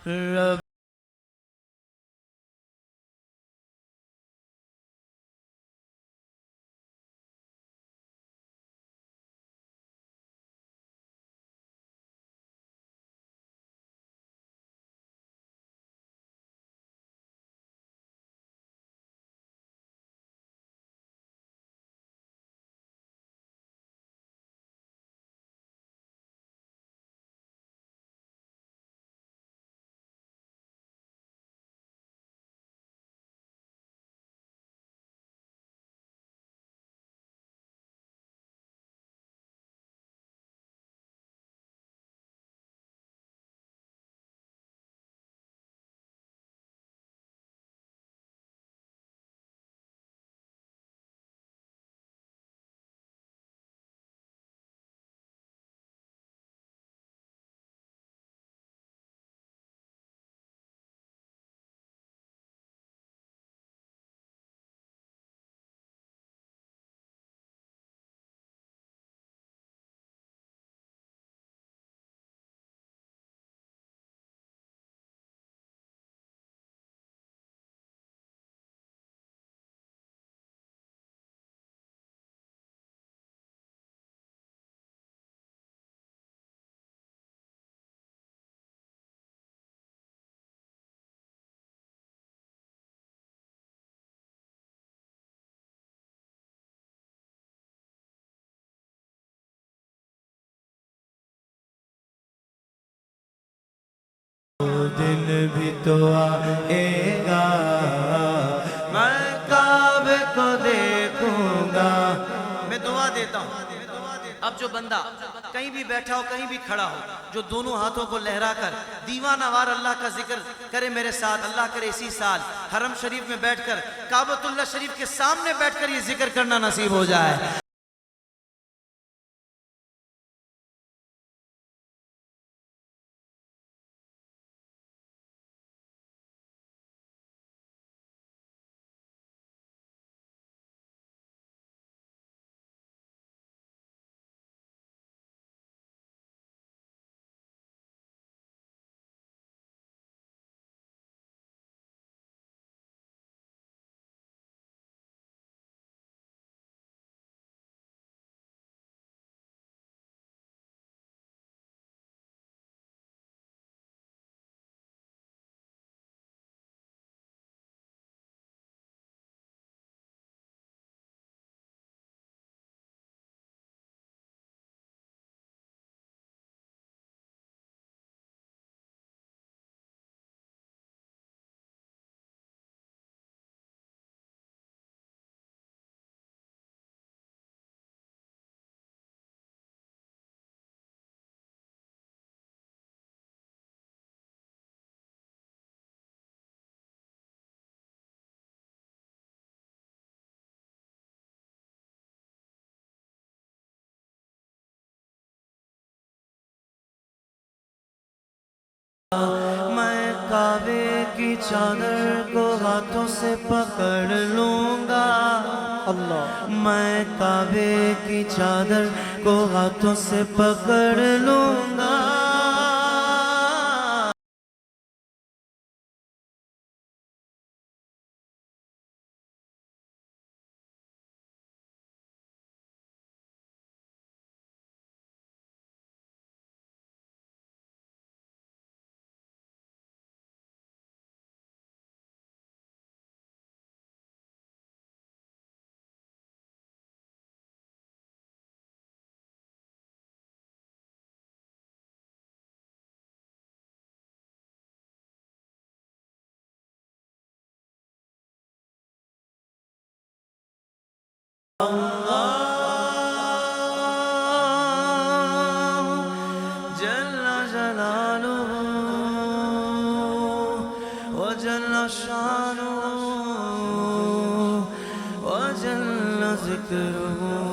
रब दिन भी तो आएगा मैं काबे को देखूंगा। मैं दुआ देता हूँ, अब जो बंदा कहीं भी बैठा हो कहीं भी खड़ा हो, जो दोनों हाथों को लहरा कर दीवानावार अल्लाह का जिक्र करे मेरे साथ, अल्लाह करे इसी साल हरम शरीफ में बैठकर काबतुल्लाह शरीफ के सामने बैठकर ये जिक्र करना नसीब हो जाए। मैं काबे की चादर को हाथों से पकड़ लूंगा, अल्लाह। मैं काबे की चादर को हाथों से पकड़ लूंगा। जल्ला जलालुहु व जल्ला शानुहु व जल्ला ज़िक्रुहु।